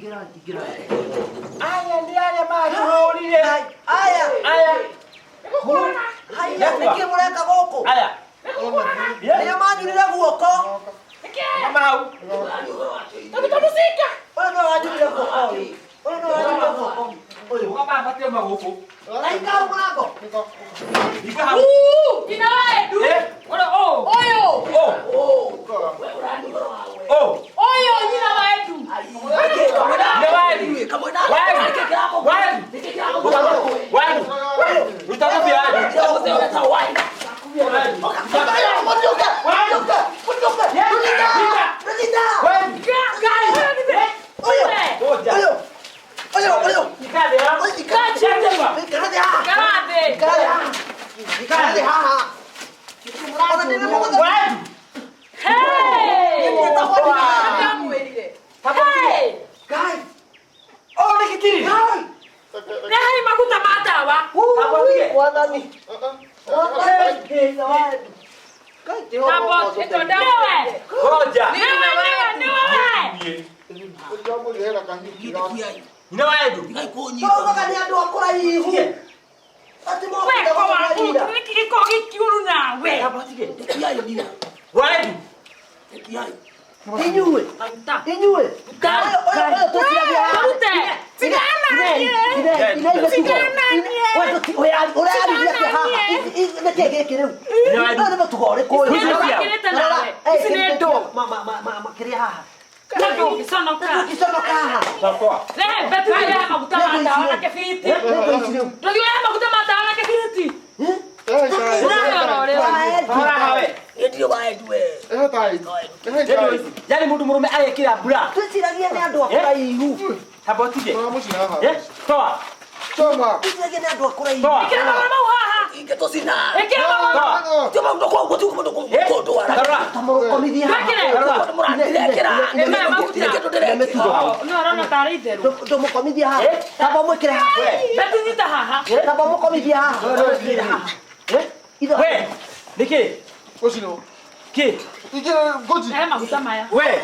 Aya ndiye maji holile. Aya. Haya niki muleka goko. Aya. Ya maji nile guoko. Mau. Tamusika. Ono ajile goko. Ono ajile goko. Oyo kapa batio magoko. Laika mwango. Nika hau. Ina Edu. Ora Oyo. Oyo nina Wa Edu. Yani mudu murume ayekira bra. Tusiragie ne andu akora ihu. Tabotige. Toa. Toma. Tusiragie ne andu akora ihu. Ikira mama haha. Iketosina. Ikira mama. Toma ndoko ngotu kumondoko. Kodo ara. Tamoro komidia. Ikira. Ema makuta. No arona tarideru. Tomo komidia. Tabo mo kira. Betu nita haha. Tabo mo komidia. Ida. We. Niki. Kosino. Ki? Ikira goji. Makuta maya. We.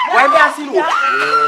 Why